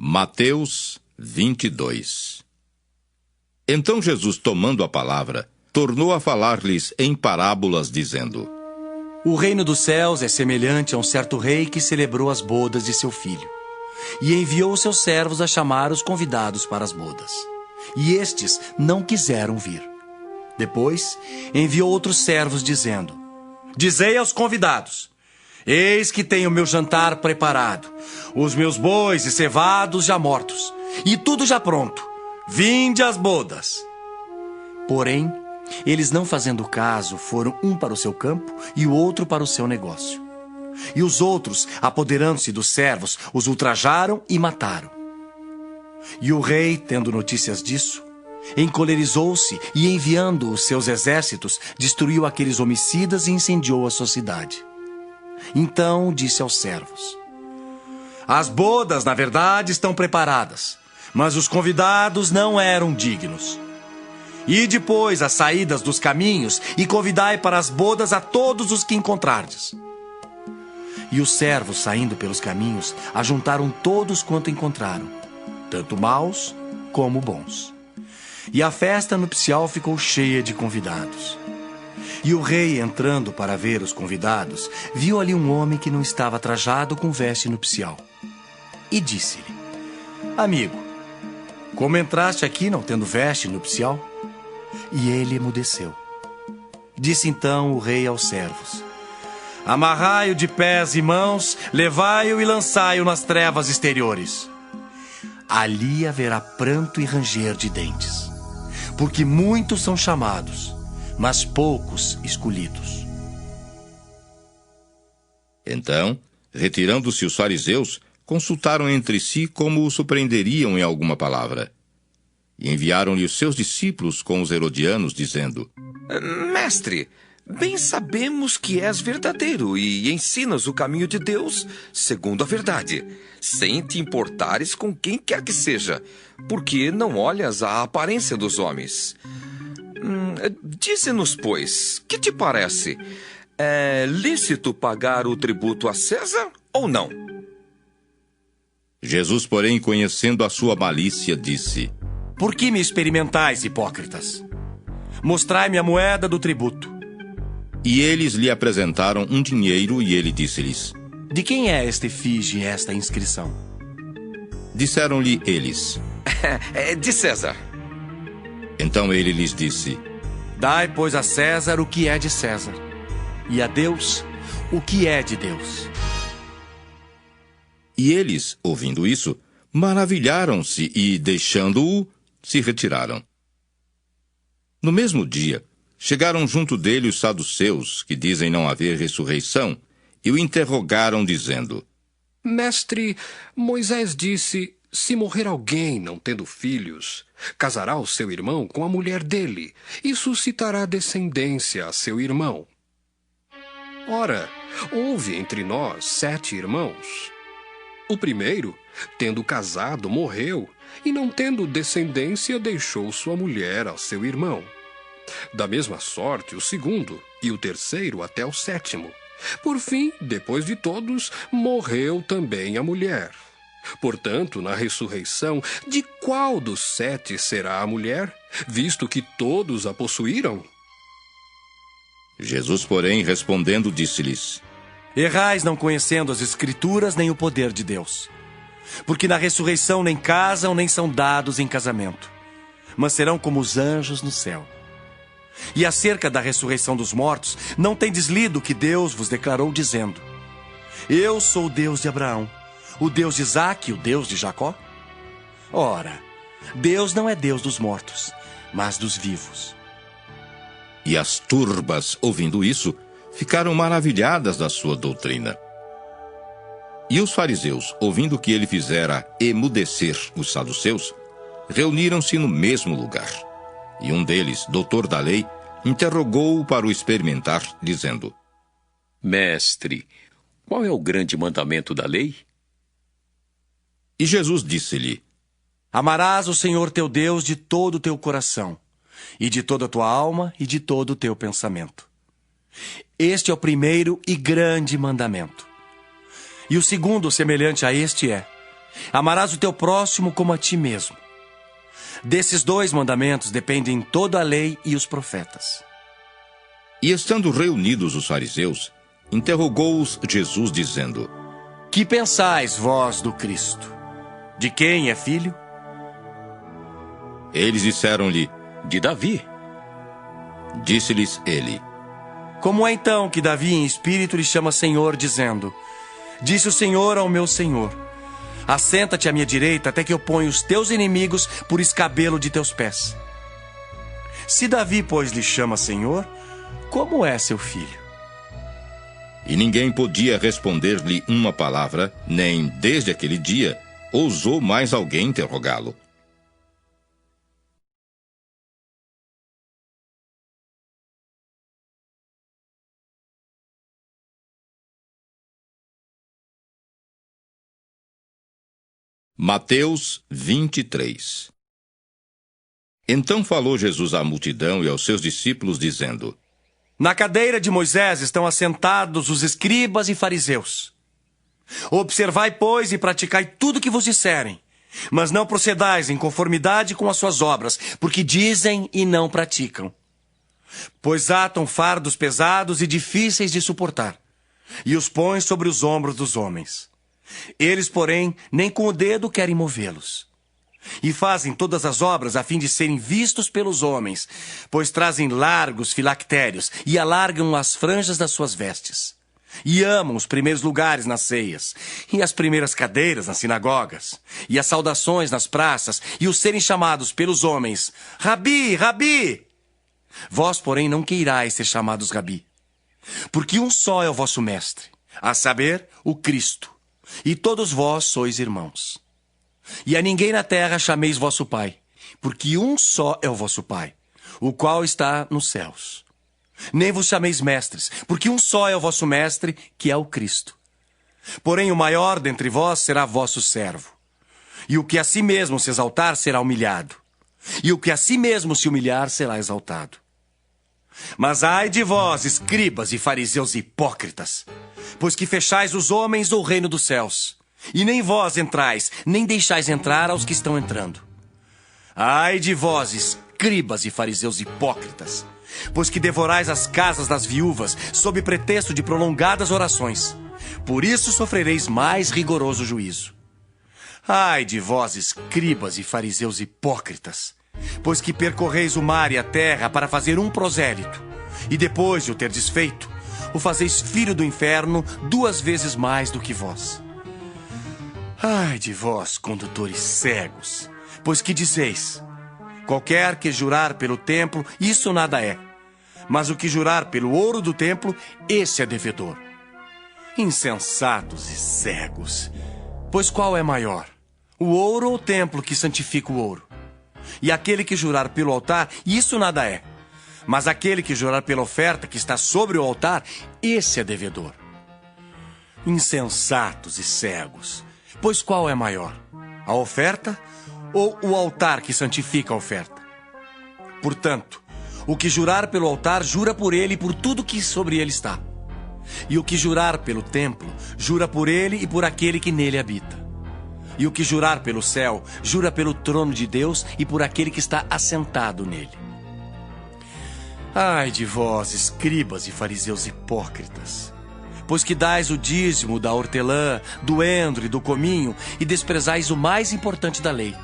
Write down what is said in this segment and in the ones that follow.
Mateus 22. Então Jesus, tomando a palavra, tornou a falar-lhes em parábolas, dizendo: O reino dos céus é semelhante a um certo rei que celebrou as bodas de seu filho, e enviou seus servos a chamar os convidados para as bodas. E estes não quiseram vir. Depois, enviou outros servos, dizendo: Dizei aos convidados: Eis que tenho meu jantar preparado, os meus bois e cevados já mortos, e tudo já pronto. Vinde às bodas. Porém, eles, não fazendo caso, foram um para o seu campo e o outro para o seu negócio. E os outros, apoderando-se dos servos, os ultrajaram e mataram. E o rei, tendo notícias disso, encolerizou-se e, enviando os seus exércitos, destruiu aqueles homicidas e incendiou a sua cidade. Então disse aos servos: As bodas, na verdade, estão preparadas, mas os convidados não eram dignos. E depois as saídas dos caminhos e convidai para as bodas a todos os que encontrardes. E os servos, saindo pelos caminhos, ajuntaram todos quanto encontraram, tanto maus como bons. E a festa nupcial ficou cheia de convidados. E o rei, entrando para ver os convidados, viu ali um homem que não estava trajado com veste nupcial. E disse-lhe: Amigo, como entraste aqui não tendo veste nupcial? E ele emudeceu. Disse então o rei aos servos: Amarrai-o de pés e mãos, levai-o e lançai-o nas trevas exteriores. Ali haverá pranto e ranger de dentes, porque muitos são chamados, mas poucos escolhidos. Então, retirando-se os fariseus, consultaram entre si como o surpreenderiam em alguma palavra. E enviaram-lhe os seus discípulos com os herodianos, dizendo: Mestre, bem sabemos que és verdadeiro e ensinas o caminho de Deus segundo a verdade, sem te importares com quem quer que seja, porque não olhas a aparência dos homens. Dize-nos, pois, que te parece? É lícito pagar o tributo a César ou não? Jesus, porém, conhecendo a sua malícia, disse: Por que me experimentais, hipócritas? Mostrai-me a moeda do tributo. E eles lhe apresentaram um dinheiro, e ele disse-lhes: De quem é esta efígie e esta inscrição? Disseram-lhe eles: É de César. Então ele lhes disse: Dai, pois, a César o que é de César, e a Deus o que é de Deus. E eles, ouvindo isso, maravilharam-se e, deixando-o, se retiraram. No mesmo dia, chegaram junto dele os saduceus, que dizem não haver ressurreição, e o interrogaram, dizendo: Mestre, Moisés disse: se morrer alguém não tendo filhos, casará o seu irmão com a mulher dele, e suscitará descendência a seu irmão. Ora, houve entre nós 7 irmãos. O primeiro, tendo casado, morreu, e não tendo descendência, deixou sua mulher a seu irmão. Da mesma sorte, o segundo, e o terceiro até o 7º. Por fim, depois de todos, morreu também a mulher. Portanto, na ressurreição, de qual dos 7 será a mulher, visto que todos a possuíram? Jesus, porém, respondendo, disse-lhes: Errais não conhecendo as Escrituras nem o poder de Deus. Porque na ressurreição nem casam nem são dados em casamento, mas serão como os anjos no céu. E acerca da ressurreição dos mortos, não tendes lido o que Deus vos declarou, dizendo: Eu sou o Deus de Abraão, o Deus de Isaque e o Deus de Jacó? Ora, Deus não é Deus dos mortos, mas dos vivos. E as turbas, ouvindo isso, ficaram maravilhadas da sua doutrina. E os fariseus, ouvindo que ele fizera emudecer os saduceus, reuniram-se no mesmo lugar. E um deles, doutor da lei, interrogou-o para o experimentar, dizendo: Mestre, qual é o grande mandamento da lei? E Jesus disse-lhe: Amarás o Senhor teu Deus de todo o teu coração, e de toda a tua alma, e de todo o teu pensamento. Este é o primeiro e grande mandamento. E o segundo, semelhante a este, é: Amarás o teu próximo como a ti mesmo. Desses 2 mandamentos dependem toda a lei e os profetas. E estando reunidos os fariseus, interrogou-os Jesus, dizendo: Que pensais vós do Cristo? De quem é filho? Eles disseram-lhe: De Davi. Disse-lhes ele: Como é então que Davi em espírito lhe chama Senhor, dizendo: Disse o Senhor ao meu Senhor: Assenta-te à minha direita até que eu ponha os teus inimigos por escabelo de teus pés. Se Davi, pois, lhe chama Senhor, como é seu filho? E ninguém podia responder-lhe uma palavra, nem, desde aquele dia, ousou mais alguém interrogá-lo. Mateus 23. Então falou Jesus à multidão e aos seus discípulos, dizendo: Na cadeira de Moisés estão assentados os escribas e fariseus. Observai, pois, e praticai tudo o que vos disserem, mas não procedais em conformidade com as suas obras, porque dizem e não praticam. Pois atam fardos pesados e difíceis de suportar, e os põem sobre os ombros dos homens. Eles, porém, nem com o dedo querem movê-los. E fazem todas as obras a fim de serem vistos pelos homens, pois trazem largos filactérios e alargam as franjas das suas vestes. E amam os primeiros lugares nas ceias, e as primeiras cadeiras nas sinagogas, e as saudações nas praças, e os serem chamados pelos homens: Rabi, Rabi! Vós, porém, não queirais ser chamados Rabi, porque um só é o vosso mestre, a saber, o Cristo. E todos vós sois irmãos. E a ninguém na terra chameis vosso Pai, porque um só é o vosso Pai, o qual está nos céus. Nem vos chameis mestres, porque um só é o vosso mestre, que é o Cristo. Porém o maior dentre vós será vosso servo. E o que a si mesmo se exaltar será humilhado, e o que a si mesmo se humilhar será exaltado. Mas ai de vós, escribas e fariseus hipócritas, pois que fechais os homens do reino dos céus, e nem vós entrais, nem deixais entrar aos que estão entrando. Ai de vós, escribas e fariseus hipócritas, pois que devorais as casas das viúvas, sob pretexto de prolongadas orações. Por isso sofrereis mais rigoroso juízo. Ai de vós, escribas e fariseus hipócritas, pois que percorreis o mar e a terra para fazer um prosélito, e depois de o terdes feito, o fazeis filho do inferno 2 vezes mais do que vós. Ai de vós, condutores cegos, pois que dizeis: qualquer que jurar pelo templo, isso nada é, mas o que jurar pelo ouro do templo, esse é devedor. Insensatos e cegos, pois qual é maior, o ouro ou o templo que santifica o ouro? E aquele que jurar pelo altar, isso nada é, mas aquele que jurar pela oferta que está sobre o altar, esse é devedor. Insensatos e cegos, pois qual é maior, a oferta ou o altar que santifica a oferta? Portanto, o que jurar pelo altar, jura por ele e por tudo que sobre ele está. E o que jurar pelo templo, jura por ele e por aquele que nele habita. E o que jurar pelo céu, jura pelo trono de Deus e por aquele que está assentado nele. Ai de vós, escribas e fariseus hipócritas, pois que dais o dízimo da hortelã, do endro e do cominho, e desprezais o mais importante da lei,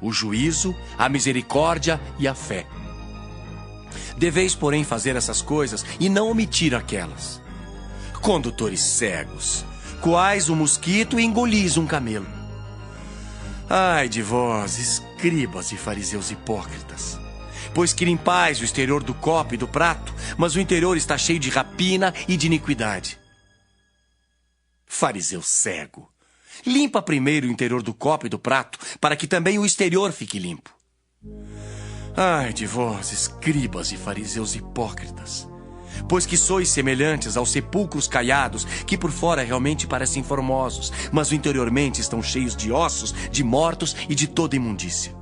o juízo, a misericórdia e a fé. Deveis, porém, fazer essas coisas e não omitir aquelas. Condutores cegos, coais um mosquito e engolis um camelo. Ai de vós, escribas e fariseus hipócritas, pois que limpais o exterior do copo e do prato, mas o interior está cheio de rapina e de iniquidade. Fariseu cego, limpa primeiro o interior do copo e do prato, para que também o exterior fique limpo. Ai de vós, escribas e fariseus hipócritas, pois que sois semelhantes aos sepulcros caiados, que por fora realmente parecem formosos, mas interiormente estão cheios de ossos, de mortos e de toda imundícia.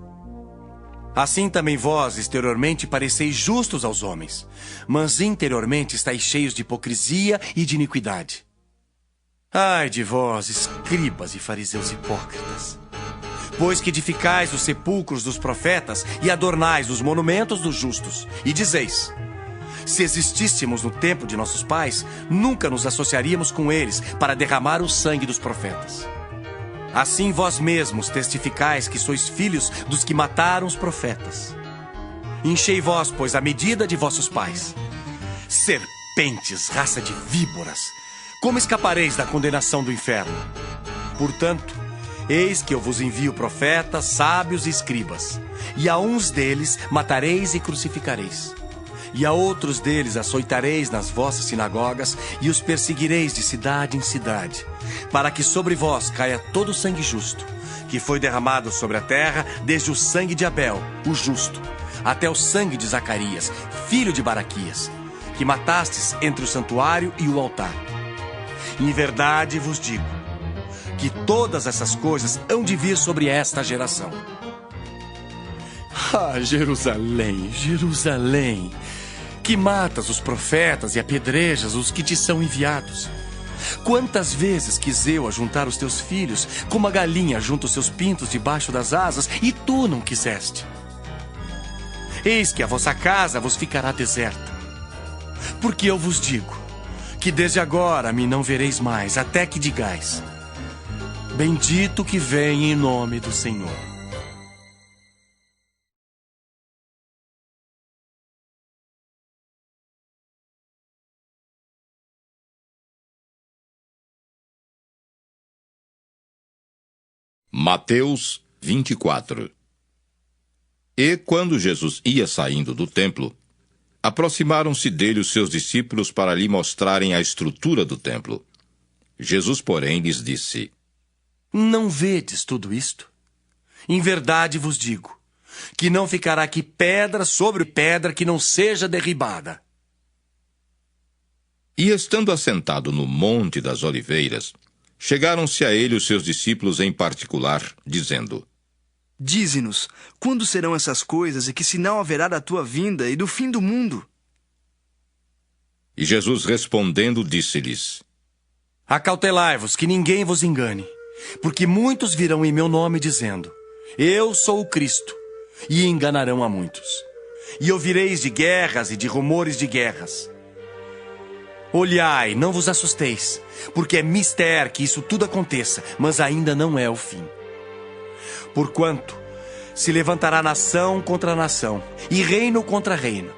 Assim também vós, exteriormente, pareceis justos aos homens, mas interiormente estáis cheios de hipocrisia e de iniquidade. Ai de vós, escribas e fariseus hipócritas! Pois que edificais os sepulcros dos profetas e adornais os monumentos dos justos, e dizeis: se existíssemos no tempo de nossos pais, nunca nos associaríamos com eles para derramar o sangue dos profetas. Assim vós mesmos testificais que sois filhos dos que mataram os profetas. Enchei vós, pois, a medida de vossos pais. Serpentes, raça de víboras, como escapareis da condenação do inferno? Portanto, eis que eu vos envio profetas, sábios e escribas, e a uns deles matareis e crucificareis, e a outros deles açoitareis nas vossas sinagogas, e os perseguireis de cidade em cidade, para que sobre vós caia todo o sangue justo, que foi derramado sobre a terra, desde o sangue de Abel, o justo, até o sangue de Zacarias, filho de Baraquias, que matastes entre o santuário e o altar. Em verdade vos digo que todas essas coisas hão de vir sobre esta geração. Ah, Jerusalém, Jerusalém, que matas os profetas e apedrejas os que te são enviados. Quantas vezes quis eu ajuntar os teus filhos, como a galinha junta os seus pintos debaixo das asas, e tu não quiseste. Eis que a vossa casa vos ficará deserta. Porque eu vos digo que desde agora me não vereis mais, até que digais: bendito que vem em nome do Senhor. Mateus 24. E quando Jesus ia saindo do templo, aproximaram-se dele os seus discípulos para lhe mostrarem a estrutura do templo. Jesus, porém, lhes disse: Não vedes tudo isto? Em verdade vos digo, que não ficará aqui pedra sobre pedra que não seja derribada. E estando assentado no Monte das Oliveiras, chegaram-se a ele os seus discípulos em particular, dizendo: Dize-nos, quando serão essas coisas e que sinal haverá da tua vinda e do fim do mundo? E Jesus respondendo disse-lhes: Acautelai-vos que ninguém vos engane, porque muitos virão em meu nome dizendo: Eu sou o Cristo, e enganarão a muitos. E ouvireis de guerras e de rumores de guerras. Olhai, não vos assusteis, porque é mister que isso tudo aconteça, mas ainda não é o fim. Porquanto se levantará nação contra nação, e reino contra reino,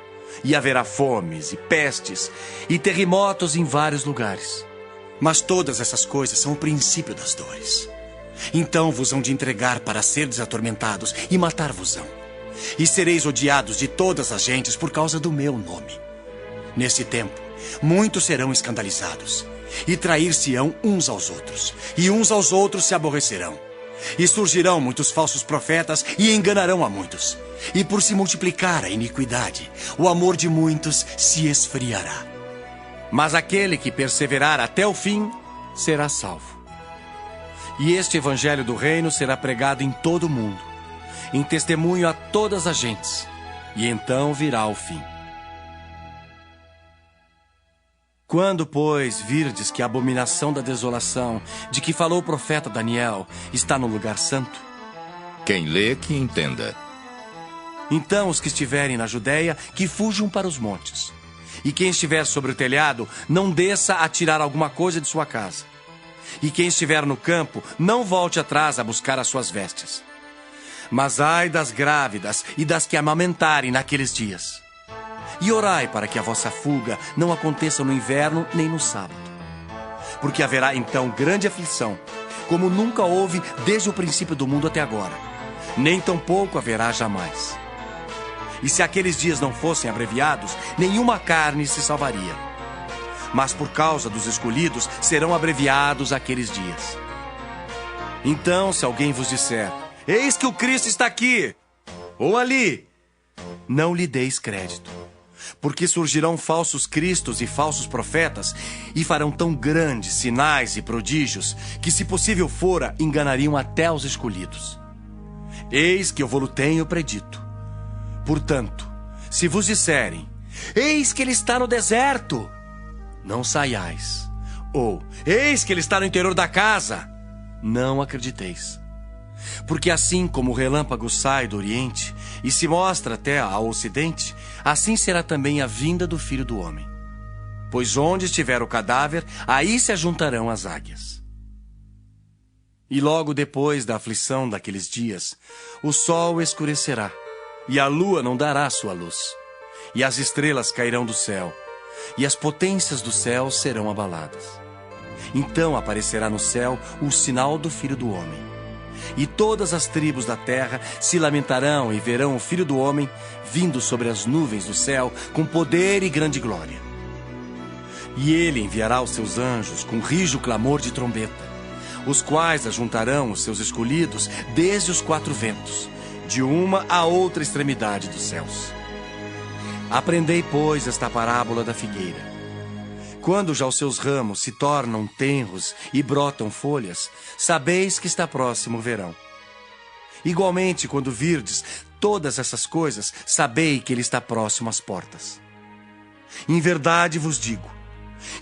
e haverá fomes e pestes, e terremotos em vários lugares. Mas todas essas coisas são o princípio das dores. Então vos hão de entregar para serdes atormentados, e matar-vos-ão. E sereis odiados de todas as gentes por causa do meu nome. Nesse tempo, muitos serão escandalizados, e trair-se-ão uns aos outros, e uns aos outros se aborrecerão. E surgirão muitos falsos profetas e enganarão a muitos. E por se multiplicar a iniquidade, o amor de muitos se esfriará. Mas aquele que perseverar até o fim será salvo. E este evangelho do reino será pregado em todo o mundo, em testemunho a todas as gentes, e então virá o fim. Quando, pois, virdes que a abominação da desolação, de que falou o profeta Daniel, está no lugar santo? Quem lê, que entenda. Então os que estiverem na Judéia, que fujam para os montes. E quem estiver sobre o telhado, não desça a tirar alguma coisa de sua casa. E quem estiver no campo, não volte atrás a buscar as suas vestes. Mas ai das grávidas e das que amamentarem naqueles dias. E orai para que a vossa fuga não aconteça no inverno nem no sábado. Porque haverá então grande aflição, como nunca houve desde o princípio do mundo até agora, nem tampouco haverá jamais. E se aqueles dias não fossem abreviados, nenhuma carne se salvaria. Mas por causa dos escolhidos serão abreviados aqueles dias. Então, se alguém vos disser: Eis que o Cristo está aqui, ou ali, não lhe deis crédito. Porque surgirão falsos cristos e falsos profetas, e farão tão grandes sinais e prodígios, que se possível fora, enganariam até os escolhidos. Eis que eu vou-lo tenho predito. Portanto, se vos disserem: Eis que ele está no deserto, não saiais. Ou, eis que ele está no interior da casa. Não acrediteis. Porque assim como o relâmpago sai do oriente e se mostra até ao ocidente, assim será também a vinda do Filho do Homem. Pois onde estiver o cadáver, aí se ajuntarão as águias. E logo depois da aflição daqueles dias, o sol escurecerá, e a lua não dará sua luz, e as estrelas cairão do céu, e as potências do céu serão abaladas. Então aparecerá no céu o sinal do Filho do Homem. E todas as tribos da terra se lamentarão e verão o Filho do Homem vindo sobre as nuvens do céu com poder e grande glória. E ele enviará os seus anjos com rijo clamor de trombeta, os quais ajuntarão os seus escolhidos desde os 4 ventos, de uma a outra extremidade dos céus. Aprendei, pois, esta parábola da figueira. Quando já os seus ramos se tornam tenros e brotam folhas, sabeis que está próximo o verão. Igualmente, quando virdes todas essas coisas, sabei que ele está próximo às portas. Em verdade vos digo,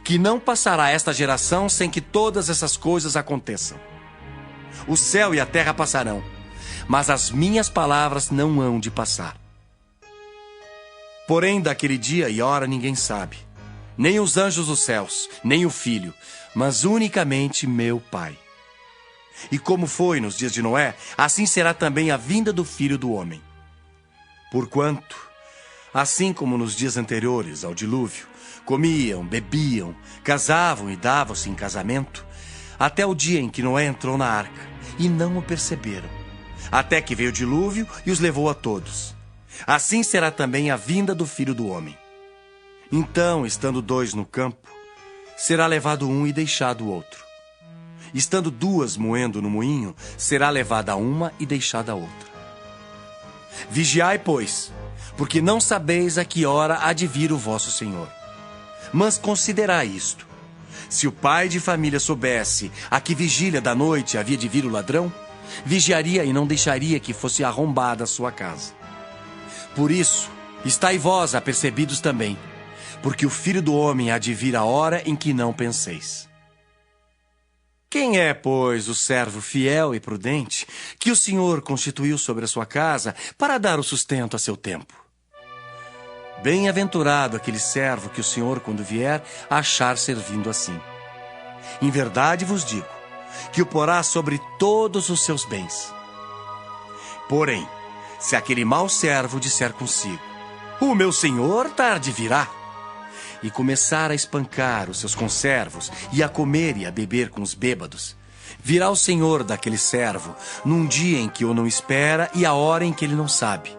que não passará esta geração sem que todas essas coisas aconteçam. O céu e a terra passarão, mas as minhas palavras não hão de passar. Porém, daquele dia e hora ninguém sabe, nem os anjos dos céus, nem o Filho, mas unicamente meu Pai. E como foi nos dias de Noé, assim será também a vinda do Filho do Homem. Porquanto, assim como nos dias anteriores ao dilúvio, comiam, bebiam, casavam e davam-se em casamento, até o dia em que Noé entrou na arca, e não o perceberam, até que veio o dilúvio e os levou a todos. Assim será também a vinda do Filho do Homem. Então, estando 2 no campo, será levado um e deixado o outro. Estando 2 moendo no moinho, será levada uma e deixada a outra. Vigiai, pois, porque não sabeis a que hora há de vir o vosso Senhor. Mas considerai isto: se o pai de família soubesse a que vigília da noite havia de vir o ladrão, vigiaria e não deixaria que fosse arrombada a sua casa. Por isso, estai vós apercebidos também, porque o Filho do Homem há de vir a hora em que não penseis. Quem é, pois, o servo fiel e prudente que o Senhor constituiu sobre a sua casa para dar o sustento a seu tempo? Bem-aventurado aquele servo que o Senhor, quando vier, achar servindo assim. Em verdade vos digo, que o porá sobre todos os seus bens. Porém, se aquele mau servo disser consigo, o meu senhor tarde virá, e começar a espancar os seus conservos, e a comer e a beber com os bêbados, virá o senhor daquele servo, num dia em que o não espera e a hora em que ele não sabe,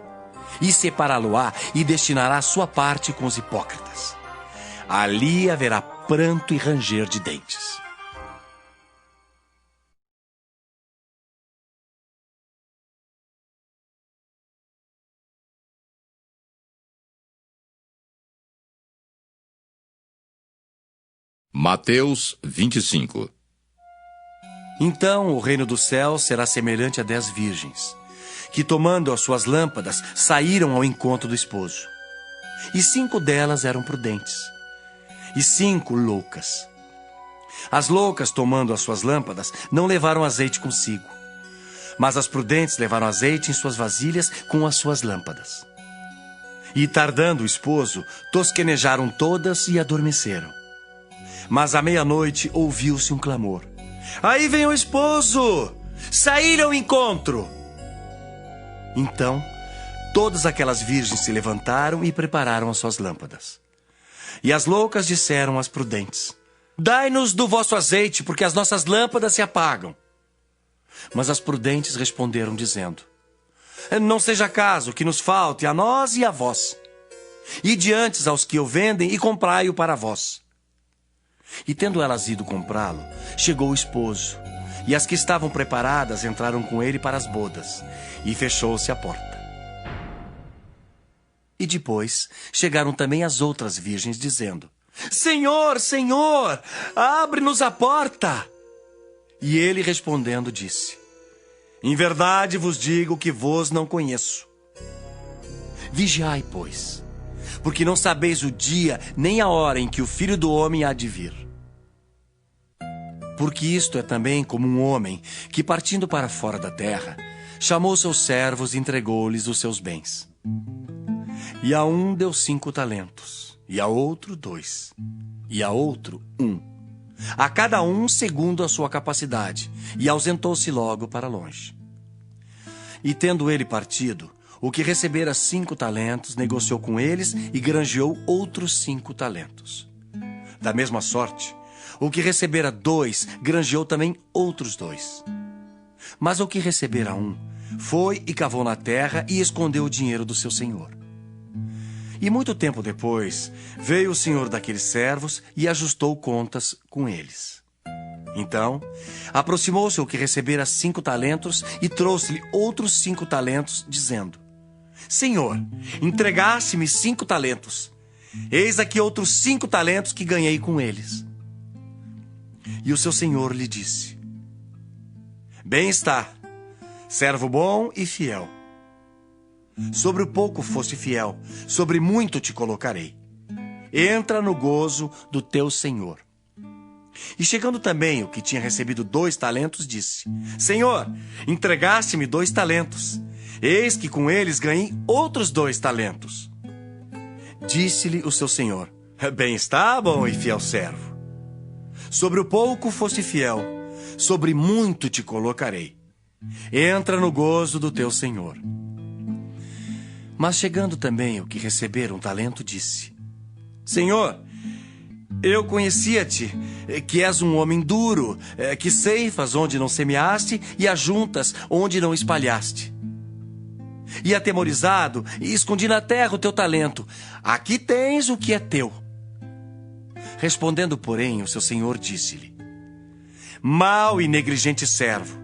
e separá-lo-á e destinará a sua parte com os hipócritas. Ali haverá pranto e ranger de dentes. Mateus 25. Então o reino do céu será semelhante a 10 virgens, que tomando as suas lâmpadas, saíram ao encontro do esposo. E 5 delas eram prudentes, e 5 loucas. As loucas, tomando as suas lâmpadas, não levaram azeite consigo, mas as prudentes levaram azeite em suas vasilhas com as suas lâmpadas. E tardando o esposo, tosquenejaram todas e adormeceram. Mas à meia-noite ouviu-se um clamor: aí vem o esposo! Saíram ao encontro! Então, todas aquelas virgens se levantaram e prepararam as suas lâmpadas. E as loucas disseram às prudentes: dai-nos do vosso azeite, porque as nossas lâmpadas se apagam. Mas as prudentes responderam, dizendo: não seja caso que nos falte a nós e a vós. Ide antes aos que o vendem e comprai-o para vós. E tendo elas ido comprá-lo, chegou o esposo, e as que estavam preparadas entraram com ele para as bodas, e fechou-se a porta. E depois chegaram também as outras virgens, dizendo: Senhor, Senhor, abre-nos a porta. E ele respondendo disse: em verdade vos digo que vos não conheço. Vigiai, pois, porque não sabeis o dia nem a hora em que o Filho do Homem há de vir. Porque isto é também como um homem que, partindo para fora da terra, chamou seus servos e entregou-lhes os seus bens. E a um deu 5 talentos, e a outro 2, e a outro 1. A cada um segundo a sua capacidade, e ausentou-se logo para longe. E tendo ele partido, o que recebera 5 talentos negociou com eles e granjeou outros 5 talentos. Da mesma sorte, o que recebera 2 granjeou também outros 2. Mas o que recebera 1 foi e cavou na terra e escondeu o dinheiro do seu senhor. E muito tempo depois, veio o senhor daqueles servos e ajustou contas com eles. Então, aproximou-se o que recebera 5 talentos e trouxe-lhe outros 5 talentos, dizendo: Senhor, entregaste-me 5 talentos. Eis aqui outros 5 talentos que ganhei com eles. E o seu senhor lhe disse: Bem está, servo bom e fiel. Sobre o pouco foste fiel, sobre muito te colocarei. Entra no gozo do teu senhor. E chegando também o que tinha recebido 2 talentos, disse: Senhor, entregaste-me 2 talentos. Eis que com eles ganhei outros 2 talentos. Disse-lhe o seu senhor: Bem está, bom e fiel servo. Sobre o pouco foste fiel, sobre muito te colocarei. Entra no gozo do teu senhor. Mas chegando também o que recebera 1 talento, disse: Senhor, eu conhecia-te, que és um homem duro, que ceifas onde não semeaste e ajuntas onde não espalhaste. E atemorizado, escondi na terra o teu talento. Aqui tens o que é teu. Respondendo, porém, o seu senhor disse-lhe: Mau e negligente servo,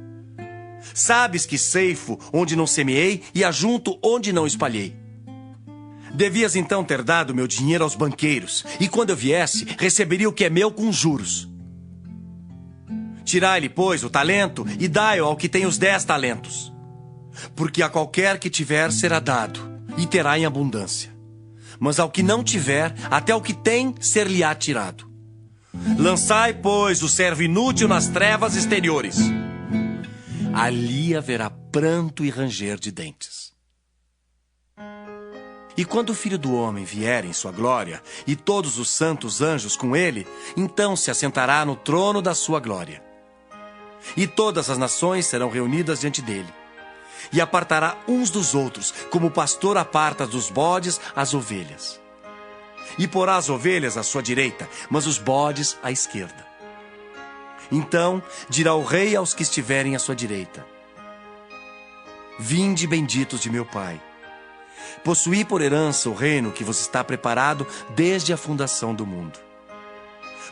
sabes que ceifo onde não semeei e ajunto onde não espalhei. Devias então ter dado meu dinheiro aos banqueiros, e quando eu viesse, receberia o que é meu com juros. Tirai-lhe, pois, o talento e dai-o ao que tem os 10 talentos. Porque a qualquer que tiver será dado, e terá em abundância. Mas ao que não tiver, até o que tem ser-lhe-á tirado. Lançai, pois, o servo inútil nas trevas exteriores. Ali haverá pranto e ranger de dentes. E quando o Filho do Homem vier em sua glória, e todos os santos anjos com ele, então se assentará no trono da sua glória. E todas as nações serão reunidas diante dele. E apartará uns dos outros, como o pastor aparta dos bodes as ovelhas. E porá as ovelhas à sua direita, mas os bodes à esquerda. Então dirá o rei aos que estiverem à sua direita: Vinde, benditos de meu Pai. Possuí por herança o reino que vos está preparado desde a fundação do mundo.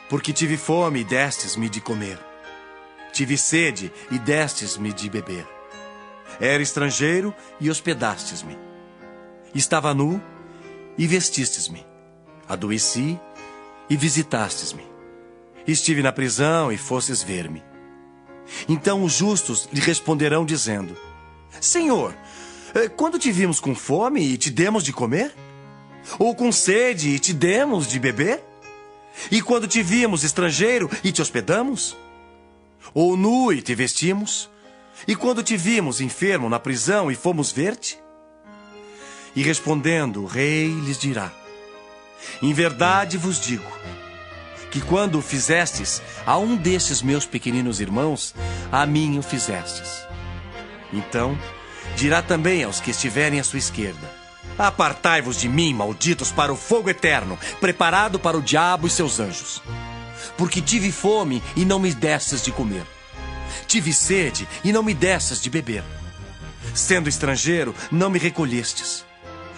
Porque tive fome e destes-me de comer. Tive sede e destes-me de beber. Era estrangeiro e hospedastes-me. Estava nu e vestistes-me. Adoeci e visitastes-me. Estive na prisão e fostes ver-me. Então os justos lhe responderão dizendo: Senhor, quando te vimos com fome e te demos de comer? Ou com sede e te demos de beber? E quando te vimos estrangeiro e te hospedamos? Ou nu e te vestimos? E quando te vimos enfermo na prisão e fomos ver-te? E respondendo, o rei lhes dirá: Em verdade vos digo, que quando o fizestes a um destes meus pequeninos irmãos, a mim o fizestes. Então dirá também aos que estiverem à sua esquerda: Apartai-vos de mim, malditos, para o fogo eterno, preparado para o diabo e seus anjos. Porque tive fome e não me destes de comer. Tive sede e não me destes de beber. Sendo estrangeiro, não me recolhestes.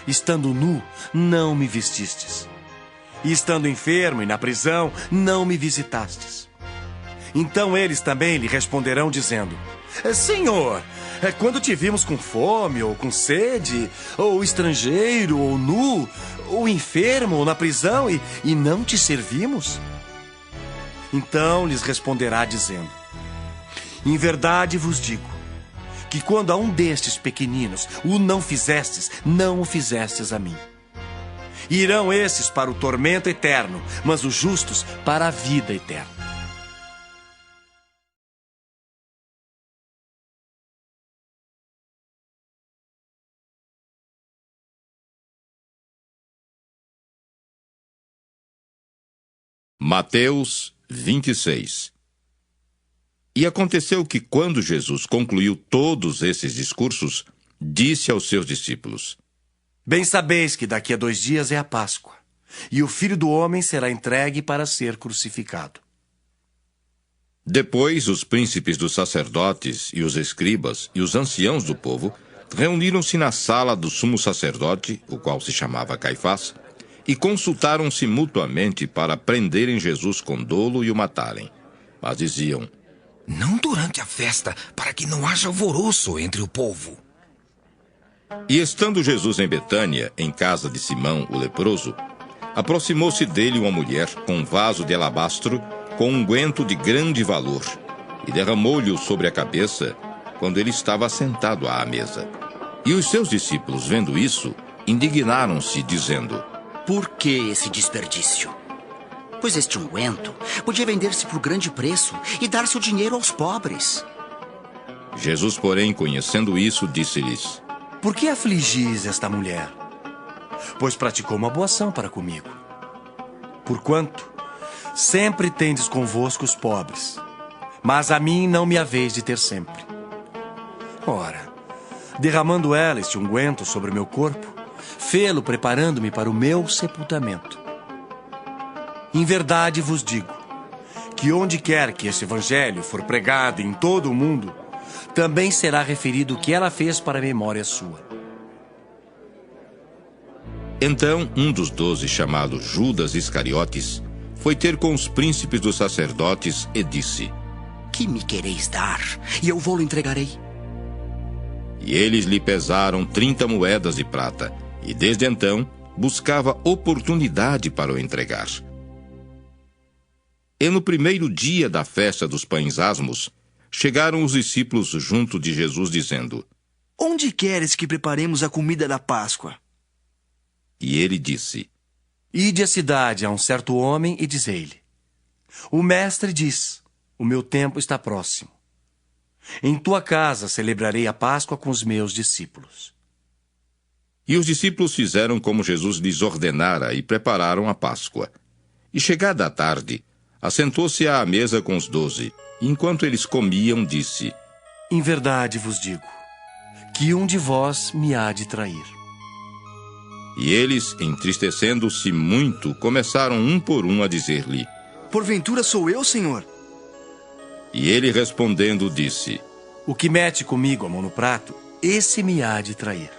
Estando nu, não me vestistes. E estando enfermo e na prisão, não me visitastes. Então eles também lhe responderão dizendo: Senhor, quando te vimos com fome, ou com sede, ou estrangeiro, ou nu, ou enfermo, ou na prisão, e não te servimos? Então lhes responderá dizendo: Em verdade vos digo, que quando a um destes pequeninos o não fizestes, não o fizestes a mim. Irão esses para o tormento eterno, mas os justos para a vida eterna. Mateus 26. E aconteceu que, quando Jesus concluiu todos esses discursos, disse aos seus discípulos: Bem sabeis que daqui a 2 dias é a Páscoa, e o Filho do Homem será entregue para ser crucificado. Depois, os príncipes dos sacerdotes e os escribas e os anciãos do povo reuniram-se na sala do sumo sacerdote, o qual se chamava Caifás, e consultaram-se mutuamente para prenderem Jesus com dolo e o matarem. Mas diziam: Não durante a festa, para que não haja alvoroço entre o povo. E estando Jesus em Betânia, em casa de Simão, o leproso, aproximou-se dele uma mulher com um vaso de alabastro com um unguento de grande valor, e derramou-lhe-o sobre a cabeça quando ele estava sentado à mesa. E os seus discípulos, vendo isso, indignaram-se, dizendo: Por que esse desperdício? Pois este unguento podia vender-se por grande preço e dar-se o dinheiro aos pobres. Jesus, porém, conhecendo isso, disse-lhes: Por que afligis esta mulher? Pois praticou uma boa ação para comigo. Porquanto sempre tendes convosco os pobres, mas a mim não me haveis de ter sempre. Ora, derramando ela este unguento sobre o meu corpo, fê-lo preparando-me para o meu sepultamento. Em verdade vos digo, que onde quer que este evangelho for pregado em todo o mundo, também será referido o que ela fez para a memória sua. Então, um dos 12, chamado Judas Iscariotes, foi ter com os príncipes dos sacerdotes e disse: Que me quereis dar, e eu vou-lo entregarei. E eles lhe pesaram 30 moedas de prata, e desde então buscava oportunidade para o entregar. E no primeiro dia da festa dos pães asmos, chegaram os discípulos junto de Jesus, dizendo: Onde queres que preparemos a comida da Páscoa? E ele disse: Ide à cidade a um certo homem e dizei-lhe: O mestre diz, o meu tempo está próximo. Em tua casa celebrarei a Páscoa com os meus discípulos. E os discípulos fizeram como Jesus lhes ordenara e prepararam a Páscoa. E chegada a tarde, assentou-se à mesa com os 12. E enquanto eles comiam, disse: Em verdade vos digo, que um de vós me há de trair. E eles, entristecendo-se muito, começaram um por um a dizer-lhe: Porventura sou eu, Senhor? E ele respondendo disse: O que mete comigo a mão no prato, esse me há de trair.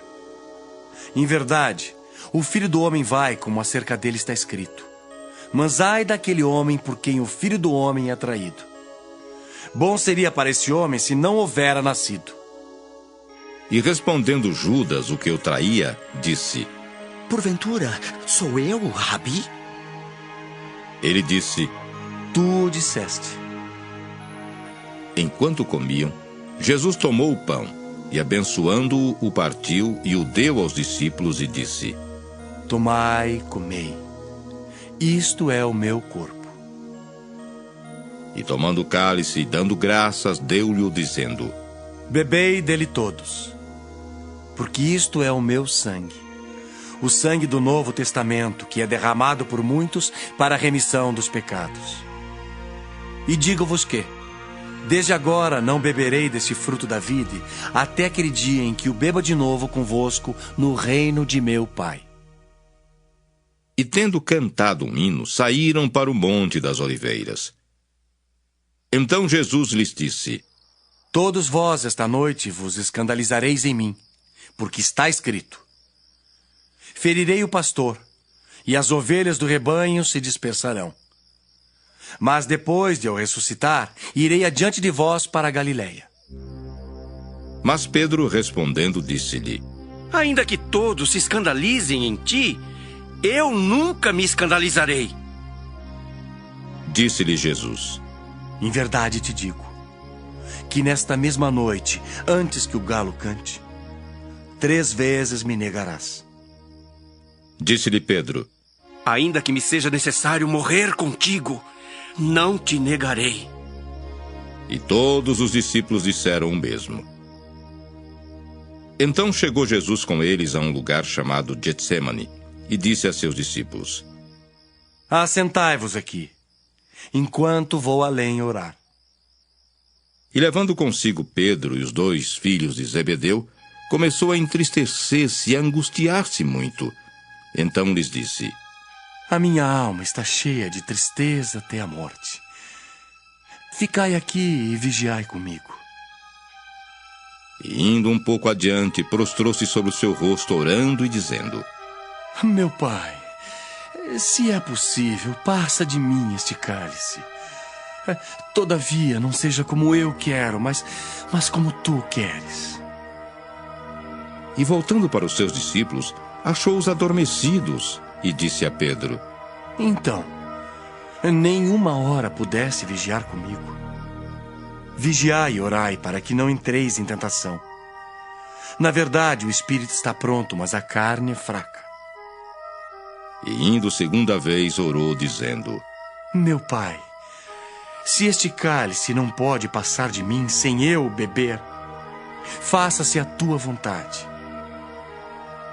Em verdade, o Filho do Homem vai, como acerca dele está escrito. Mas ai daquele homem por quem o Filho do Homem é traído. Bom seria para esse homem se não houvera nascido. E respondendo Judas, o que o traía, disse: Porventura sou eu, Rabi? Ele disse: Tu disseste. Enquanto comiam, Jesus tomou o pão e, abençoando-o, o partiu e o deu aos discípulos e disse: Tomai, comei. Isto é o meu corpo. E tomando o cálice e dando graças, deu-lhe-o, dizendo: Bebei dele todos, porque isto é o meu sangue, o sangue do Novo Testamento, que é derramado por muitos para a remissão dos pecados. E digo-vos que, desde agora não beberei desse fruto da vide, até aquele dia em que o beba de novo convosco no reino de meu Pai. E tendo cantado um hino, saíram para o Monte das Oliveiras. Então Jesus lhes disse: Todos vós esta noite vos escandalizareis em mim, porque está escrito: Ferirei o pastor, e as ovelhas do rebanho se dispersarão. Mas depois de eu ressuscitar, irei adiante de vós para a Galiléia. Mas Pedro, respondendo, disse-lhe: Ainda que todos se escandalizem em ti, eu nunca me escandalizarei. Disse-lhe Jesus: Em verdade te digo, que nesta mesma noite, antes que o galo cante, 3 vezes me negarás. Disse-lhe Pedro: Ainda que me seja necessário morrer contigo, não te negarei. E todos os discípulos disseram o mesmo. Então chegou Jesus com eles a um lugar chamado Getsêmani e disse a seus discípulos: Assentai-vos aqui, enquanto vou além orar. E levando consigo Pedro e os 2 filhos de Zebedeu, começou a entristecer-se e a angustiar-se muito. Então lhes disse: A minha alma está cheia de tristeza até a morte. Ficai aqui e vigiai comigo. E indo um pouco adiante, prostrou-se sobre o seu rosto, orando e dizendo: Meu pai, se é possível, passa de mim este cálice. Todavia, não seja como eu quero, mas como tu queres. E voltando para os seus discípulos, achou-os adormecidos e disse a Pedro: Então, nem uma hora pudesse vigiar comigo. Vigiai e orai para que não entreis em tentação. Na verdade, o espírito está pronto, mas a carne é fraca. E indo segunda vez, orou, dizendo: Meu pai, se este cálice não pode passar de mim sem eu beber, faça-se a tua vontade.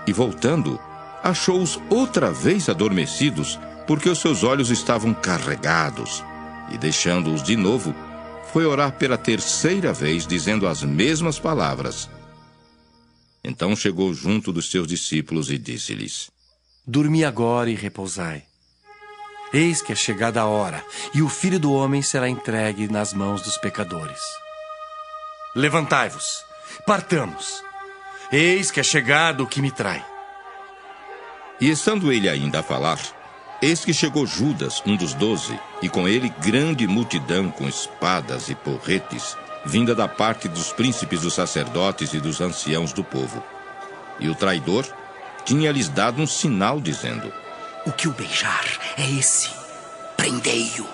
E voltando, achou-os outra vez adormecidos, porque os seus olhos estavam carregados. E deixando-os de novo, foi orar pela terceira vez, dizendo as mesmas palavras. Então chegou junto dos seus discípulos e disse-lhes: Dormi agora e repousai. Eis que é chegada a hora, e o Filho do Homem será entregue nas mãos dos pecadores. Levantai-vos, partamos. Eis que é chegado o que me trai. E estando ele ainda a falar, eis que chegou Judas, um dos 12, e com ele grande multidão com espadas e porretes, vinda da parte dos príncipes dos sacerdotes e dos anciãos do povo. E o traidor tinha-lhes dado um sinal, dizendo: O que o beijar é esse. Prendei-o.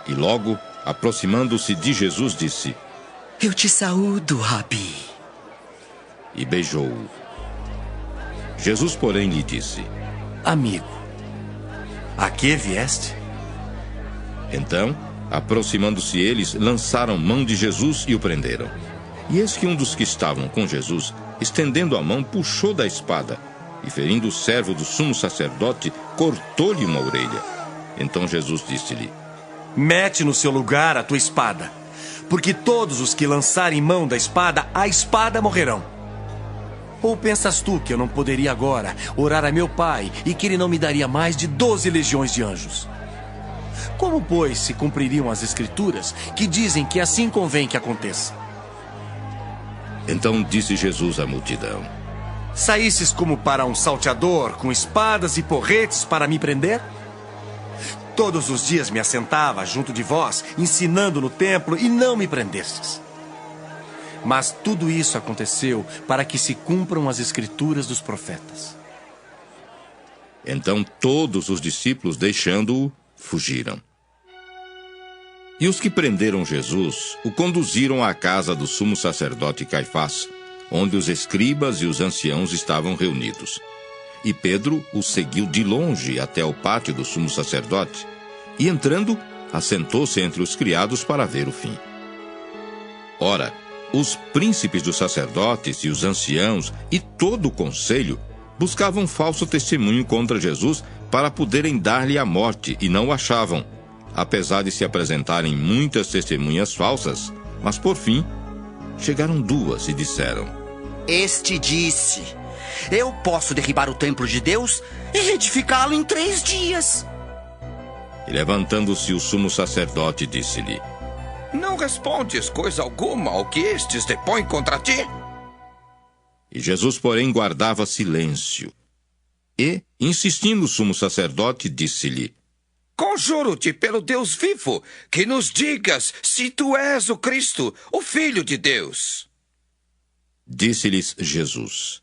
E logo, aproximando-se de Jesus, disse: Eu te saúdo, Rabi. E beijou-o. Jesus, porém, lhe disse: Amigo, a que vieste? Então, aproximando-se eles, lançaram mão de Jesus e o prenderam. E eis que um dos que estavam com Jesus, estendendo a mão, puxou da espada, e ferindo o servo do sumo sacerdote, cortou-lhe uma orelha. Então Jesus disse-lhe: Mete no seu lugar a tua espada, porque todos os que lançarem mão da espada, a espada morrerão. Ou pensas tu que eu não poderia agora orar a meu Pai e que ele não me daria mais de 12 legiões de anjos? Como, pois, se cumpririam as escrituras que dizem que assim convém que aconteça? Então disse Jesus à multidão: Saísses como para um salteador, com espadas e porretes para me prender? Todos os dias me assentava junto de vós, ensinando no templo, e não me prendestes. Mas tudo isso aconteceu para que se cumpram as escrituras dos profetas. Então todos os discípulos, deixando-o, fugiram. E os que prenderam Jesus o conduziram à casa do sumo sacerdote Caifás, onde os escribas e os anciãos estavam reunidos. E Pedro o seguiu de longe até o pátio do sumo sacerdote, e entrando, assentou-se entre os criados para ver o fim. Ora, os príncipes dos sacerdotes e os anciãos e todo o conselho buscavam falso testemunho contra Jesus para poderem dar-lhe a morte, e não o achavam, apesar de se apresentarem muitas testemunhas falsas. Mas por fim, chegaram 2 e disseram: Este disse: Eu posso derribar o templo de Deus e reedificá-lo em 3 dias. E levantando-se o sumo sacerdote, disse-lhe: Não respondes coisa alguma ao que estes depõem contra ti? E Jesus, porém, guardava silêncio. E, insistindo o sumo sacerdote, disse-lhe: Conjuro-te pelo Deus vivo, que nos digas se tu és o Cristo, o Filho de Deus. Disse-lhes Jesus: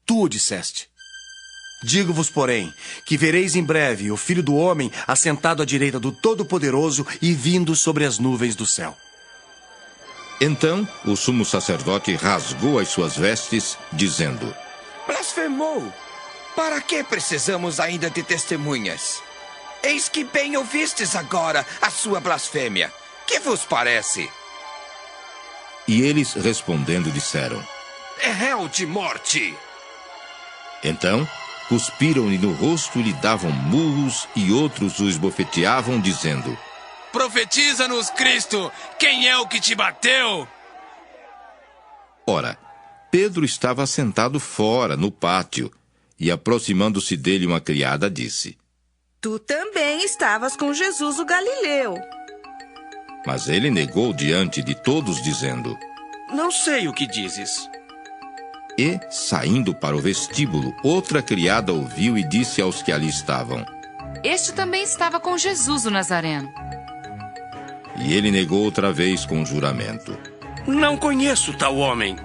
Tu o disseste. Digo-vos, porém, que vereis em breve o Filho do Homem assentado à direita do Todo-Poderoso e vindo sobre as nuvens do céu. Então o sumo sacerdote rasgou as suas vestes, dizendo: Blasfemou! Para que precisamos ainda de testemunhas? Eis que bem ouvistes agora a sua blasfêmia. Que vos parece? E eles, respondendo, disseram: É réu de morte. Então cuspiram-lhe no rosto e lhe davam murros, e outros o esbofeteavam, dizendo: Profetiza-nos, Cristo! Quem é o que te bateu? Ora, Pedro estava sentado fora, no pátio, e aproximando-se dele uma criada disse: Tu também estavas com Jesus o Galileu. Mas ele negou diante de todos, dizendo: Não sei o que dizes. E, saindo para o vestíbulo, outra criada ouviu e disse aos que ali estavam: Este também estava com Jesus o Nazareno. E ele negou outra vez com juramento: Não conheço tal homem.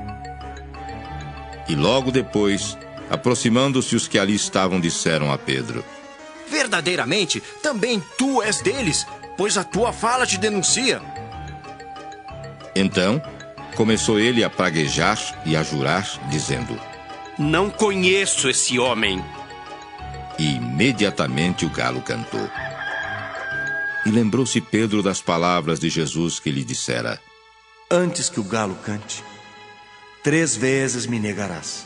E logo depois, aproximando-se os que ali estavam, disseram a Pedro: Verdadeiramente, também tu és deles, pois a tua fala te denuncia. Então, começou ele a praguejar e a jurar, dizendo: Não conheço esse homem. E imediatamente o galo cantou. E lembrou-se Pedro das palavras de Jesus que lhe dissera: Antes que o galo cante, 3 vezes me negarás.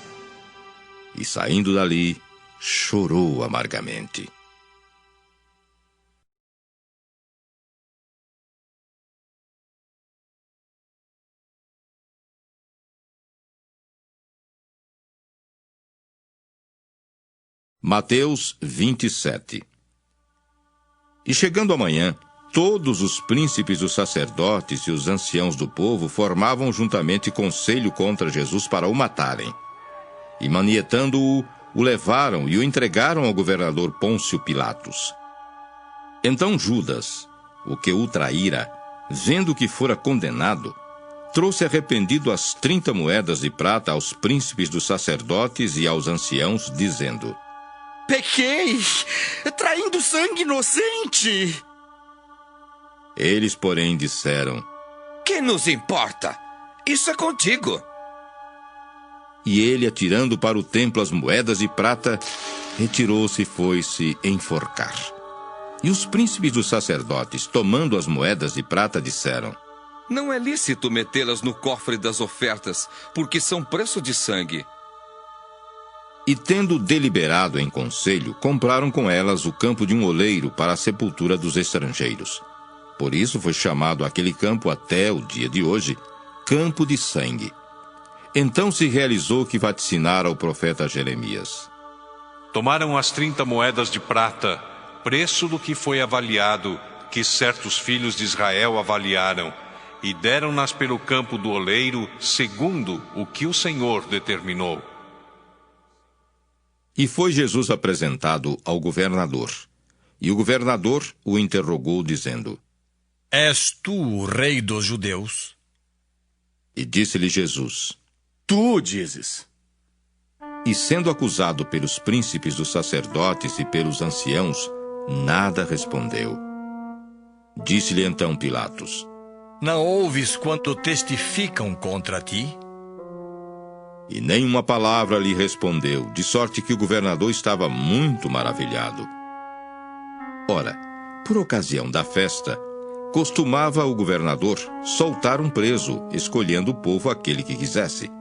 E saindo dali, chorou amargamente. Mateus 27. E chegando amanhã, todos os príncipes dos sacerdotes e os anciãos do povo formavam juntamente conselho contra Jesus para o matarem. E manietando-o, o levaram e o entregaram ao governador Pôncio Pilatos. Então Judas, o que o traíra, vendo que fora condenado, trouxe arrependido as 30 moedas de prata aos príncipes dos sacerdotes e aos anciãos, dizendo: Pequei, traindo sangue inocente. Eles, porém, disseram: Que nos importa? Isso é contigo. E ele, atirando para o templo as moedas de prata, retirou-se e foi-se enforcar. E os príncipes dos sacerdotes, tomando as moedas de prata, disseram: Não é lícito metê-las no cofre das ofertas, porque são preço de sangue. E tendo deliberado em conselho, compraram com elas o campo de um oleiro para a sepultura dos estrangeiros. Por isso foi chamado aquele campo até o dia de hoje Campo de Sangue. Então se realizou o que vaticinara o profeta Jeremias. Tomaram as 30 moedas de prata, preço do que foi avaliado, que certos filhos de Israel avaliaram, e deram-nas pelo campo do oleiro, segundo o que o Senhor determinou. E foi Jesus apresentado ao governador. E o governador o interrogou, dizendo: És tu o rei dos judeus? E disse-lhe Jesus: Tu dizes. E sendo acusado pelos príncipes dos sacerdotes e pelos anciãos, nada respondeu. Disse-lhe então Pilatos: Não ouves quanto testificam contra ti? E nenhuma palavra lhe respondeu, de sorte que o governador estava muito maravilhado. Ora, por ocasião da festa, costumava o governador soltar um preso, escolhendo o povo aquele que quisesse.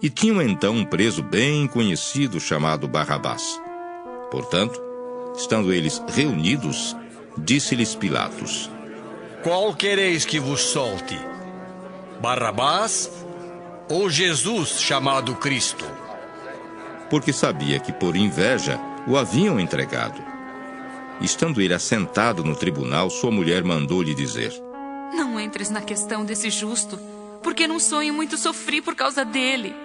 E tinham então um preso bem conhecido chamado Barrabás. Portanto, estando eles reunidos, disse-lhes Pilatos: Qual quereis que vos solte? Barrabás ou Jesus chamado Cristo? Porque sabia que por inveja o haviam entregado. Estando ele assentado no tribunal, sua mulher mandou-lhe dizer: Não entres na questão desse justo, porque num sonho muito sofri por causa dele.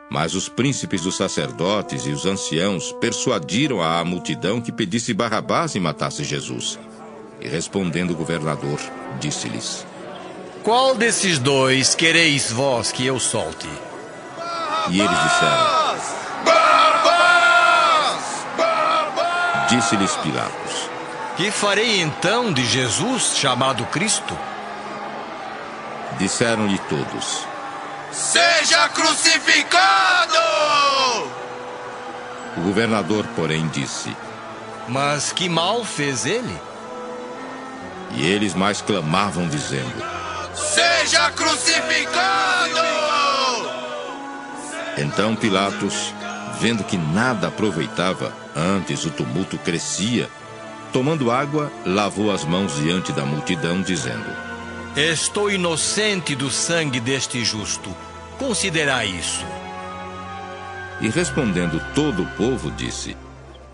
Mas os príncipes dos sacerdotes e os anciãos persuadiram a multidão que pedisse Barrabás e matasse Jesus. E respondendo o governador, disse-lhes: Qual desses dois quereis vós que eu solte? E eles disseram: Disse-lhes Pilatos: Que farei então de Jesus chamado Cristo? Disseram-lhe todos: Seja crucificado! O governador, porém, disse: Mas que mal fez ele? E eles mais clamavam, dizendo: Seja crucificado! Então Pilatos, vendo que nada aproveitava, antes o tumulto crescia, tomando água, lavou as mãos diante da multidão, dizendo: Estou inocente do sangue deste justo. Considerai isso. E respondendo todo o povo, disse: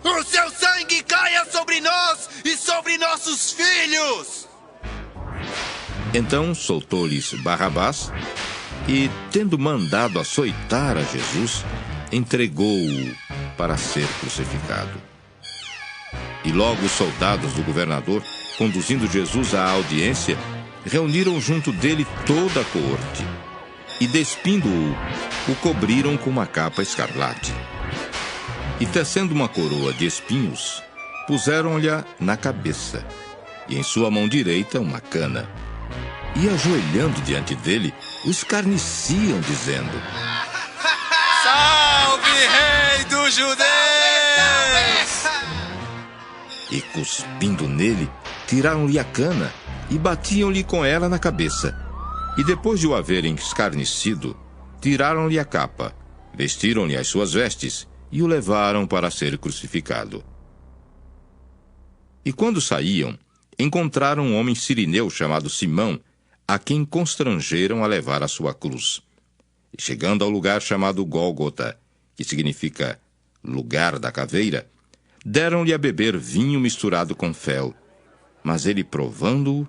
O seu sangue caia sobre nós e sobre nossos filhos! Então soltou-lhes Barrabás e, tendo mandado açoitar a Jesus, entregou-o para ser crucificado. E logo os soldados do governador, conduzindo Jesus à audiência, reuniram junto dele toda a coorte e, despindo-o, o cobriram com uma capa escarlate. E, tecendo uma coroa de espinhos, puseram-lhe na cabeça e em sua mão direita uma cana. E, ajoelhando diante dele, o escarneciam, dizendo: Salve, Rei dos Judeus! E, cuspindo nele, tiraram-lhe a cana e batiam-lhe com ela na cabeça. E, depois de o haverem escarnecido, tiraram-lhe a capa, vestiram-lhe as suas vestes e o levaram para ser crucificado. E quando saíam, encontraram um homem cirineu chamado Simão, a quem constrangeram a levar a sua cruz. E, chegando ao lugar chamado Gólgota, que significa lugar da caveira, deram-lhe a beber vinho misturado com fel, mas ele, provando-o,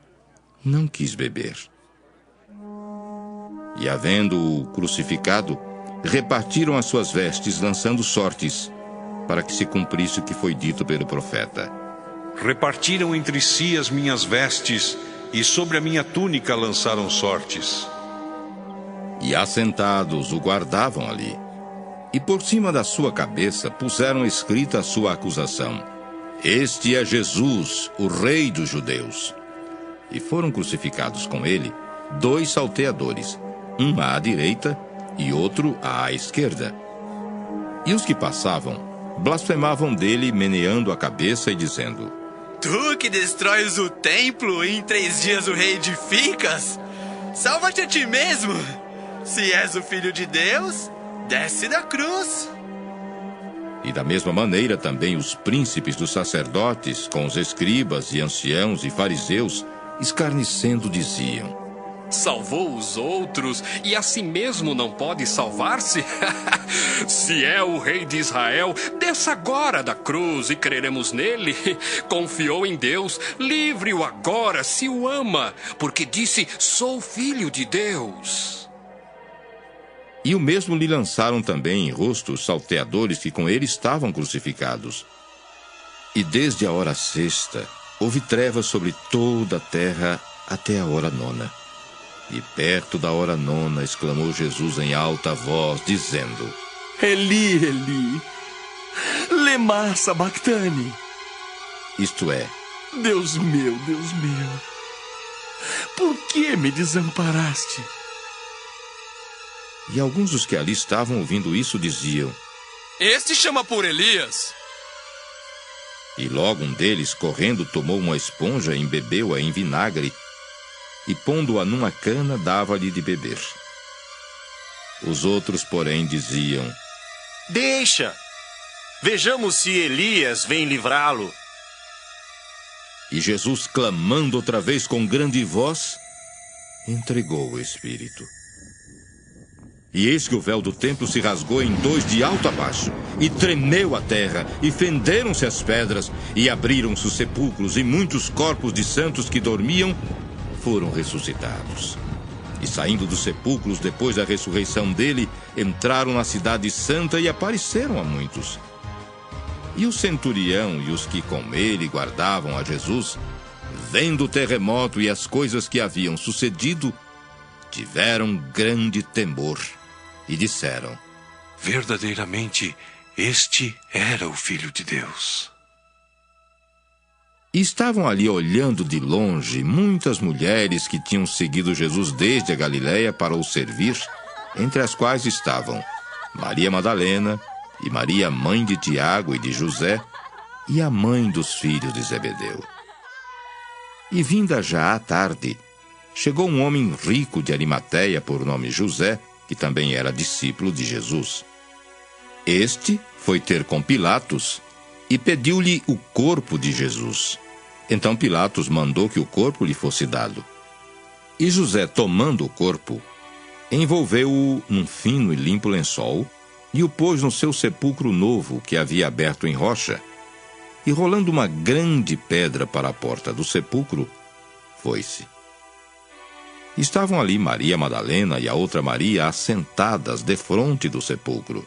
não quis beber. E, havendo-o crucificado, repartiram as suas vestes, lançando sortes, para que se cumprisse o que foi dito pelo profeta: Repartiram entre si as minhas vestes, e sobre a minha túnica lançaram sortes. E, assentados, o guardavam ali. E por cima da sua cabeça puseram escrita a sua acusação: Este é Jesus, o Rei dos Judeus. E foram crucificados com ele 2 salteadores, um à direita e outro à esquerda. E os que passavam blasfemavam dele, meneando a cabeça e dizendo: Tu que destróis o templo e em 3 dias o reedificas? Salva-te a ti mesmo! Se és o Filho de Deus, desce da cruz! E da mesma maneira também os príncipes dos sacerdotes, com os escribas e anciãos e fariseus, escarnecendo, diziam: Salvou os outros e a si mesmo não pode salvar-se? Se é o Rei de Israel, desça agora da cruz e creremos nele. Confiou em Deus, livre-o agora se o ama, porque disse: Sou filho de Deus. E o mesmo lhe lançaram também em rosto os salteadores que com ele estavam crucificados. E desde a hora 6ª houve trevas sobre toda a terra até a hora 9ª. E perto da hora 9ª exclamou Jesus em alta voz, dizendo: Eli, Eli, lema sabachthani. Isto é: Deus meu, por que me desamparaste? E alguns dos que ali estavam ouvindo isso diziam: Este chama por Elias. E logo um deles, correndo, tomou uma esponja, embebeu-a em vinagre e, pondo-a numa cana, dava-lhe de beber. Os outros, porém, diziam: Deixa! Vejamos se Elias vem livrá-lo. E Jesus, clamando outra vez com grande voz, entregou o Espírito. E eis que o véu do templo se rasgou em 2 de alto a baixo, e tremeu a terra, e fenderam-se as pedras, e abriram-se os sepulcros, e muitos corpos de santos que dormiam foram ressuscitados. E saindo dos sepulcros depois da ressurreição dele, entraram na cidade santa e apareceram a muitos. E o centurião e os que com ele guardavam a Jesus, vendo o terremoto e as coisas que haviam sucedido, tiveram grande temor e disseram: Verdadeiramente, este era o Filho de Deus. E estavam ali olhando de longe muitas mulheres que tinham seguido Jesus desde a Galiléia para o servir, entre as quais estavam Maria Madalena e Maria, mãe de Tiago e de José, e a mãe dos filhos de Zebedeu. E vinda já à tarde, chegou um homem rico de Arimateia por nome José, que também era discípulo de Jesus. Este foi ter com Pilatos e pediu-lhe o corpo de Jesus. Então Pilatos mandou que o corpo lhe fosse dado. E José, tomando o corpo, envolveu-o num fino e limpo lençol e o pôs no seu sepulcro novo que havia aberto em rocha. E rolando uma grande pedra para a porta do sepulcro, foi-se. Estavam ali Maria Madalena e a outra Maria assentadas defronte do sepulcro.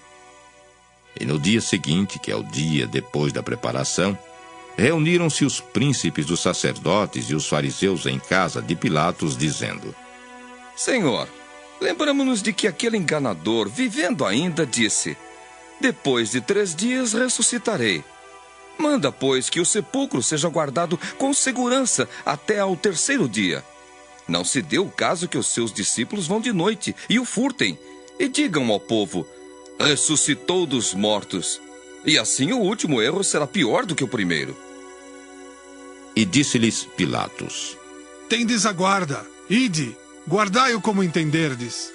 E no dia seguinte, que é o dia depois da preparação, reuniram-se os príncipes dos sacerdotes e os fariseus em casa de Pilatos, dizendo: Senhor, lembramo-nos de que aquele enganador, vivendo ainda, disse: depois de 3 dias ressuscitarei. Manda, pois, que o sepulcro seja guardado com segurança até ao 3º dia. Não se dê o caso que os seus discípulos vão de noite e o furtem, e digam ao povo: ressuscitou dos mortos. E assim o último erro será pior do que o primeiro. E disse-lhes Pilatos: tendes a guarda, ide, guardai-o como entenderdes.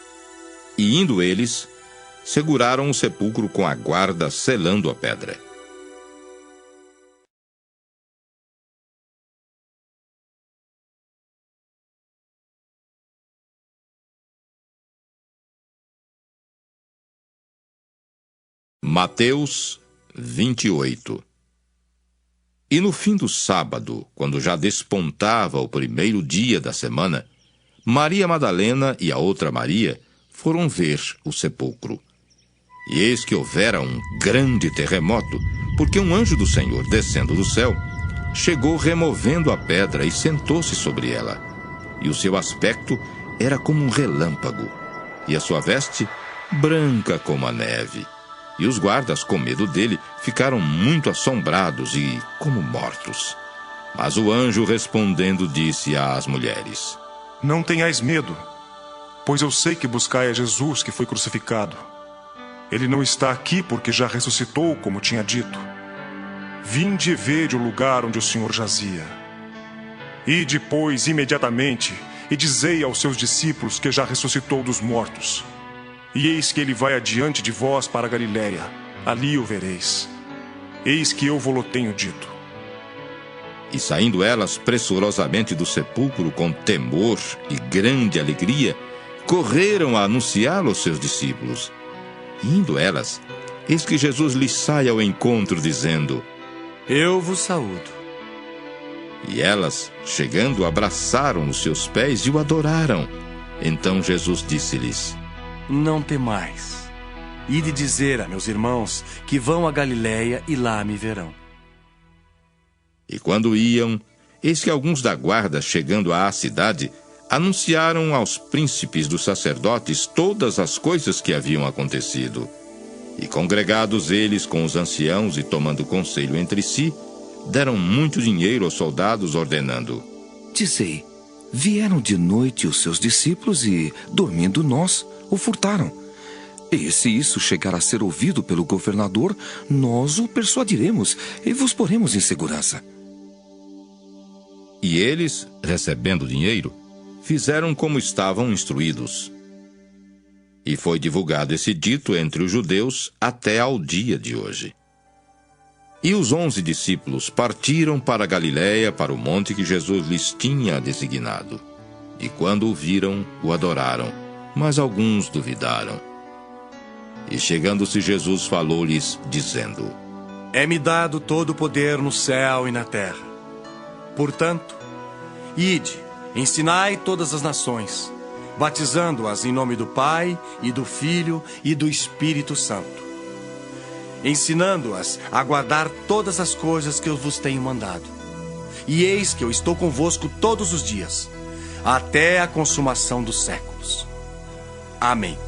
E indo eles, seguraram o sepulcro com a guarda, selando a pedra. Mateus 28. E no fim do sábado, quando já despontava o 1º dia da semana, Maria Madalena e a outra Maria foram ver o sepulcro. E eis que houvera um grande terremoto, porque um anjo do Senhor, descendo do céu, chegou removendo a pedra e sentou-se sobre ela. E o seu aspecto era como um relâmpago, e a sua veste branca como a neve. E os guardas, com medo dele, ficaram muito assombrados e como mortos. Mas o anjo, respondendo, disse às mulheres: não tenhais medo, pois eu sei que buscai a Jesus que foi crucificado. Ele não está aqui porque já ressuscitou, como tinha dito. Vinde e vede o lugar onde o Senhor jazia. Ide, pois, imediatamente, e dizei aos seus discípulos que já ressuscitou dos mortos. E eis que ele vai adiante de vós para a Galiléia, ali o vereis. Eis que eu vou-lo tenho dito. E saindo elas pressurosamente do sepulcro com temor e grande alegria, correram a anunciá-lo aos seus discípulos. E indo elas, eis que Jesus lhes sai ao encontro, dizendo: eu vos saúdo. E elas, chegando, abraçaram os seus pés e o adoraram. Então Jesus disse-lhes: não temais. Ide dizer a meus irmãos que vão a Galiléia e lá me verão. E quando iam, eis que alguns da guarda, chegando à cidade, anunciaram aos príncipes dos sacerdotes todas as coisas que haviam acontecido. E congregados eles com os anciãos e tomando conselho entre si, deram muito dinheiro aos soldados, ordenando: dizei, vieram de noite os seus discípulos e, dormindo nós, o furtaram. E se isso chegar a ser ouvido pelo governador, nós o persuadiremos e vos poremos em segurança. E eles, recebendo dinheiro, fizeram como estavam instruídos. E foi divulgado esse dito entre os judeus até ao dia de hoje. E os 11 discípulos partiram para a Galiléia, para o monte que Jesus lhes tinha designado. E quando o viram, o adoraram, mas alguns duvidaram. E chegando-se Jesus, falou-lhes, dizendo: é-me dado todo o poder no céu e na terra. Portanto, ide, ensinai todas as nações, batizando-as em nome do Pai, e do Filho, e do Espírito Santo, ensinando-as a guardar todas as coisas que eu vos tenho mandado. E eis que eu estou convosco todos os dias, até a consumação dos séculos. Amém.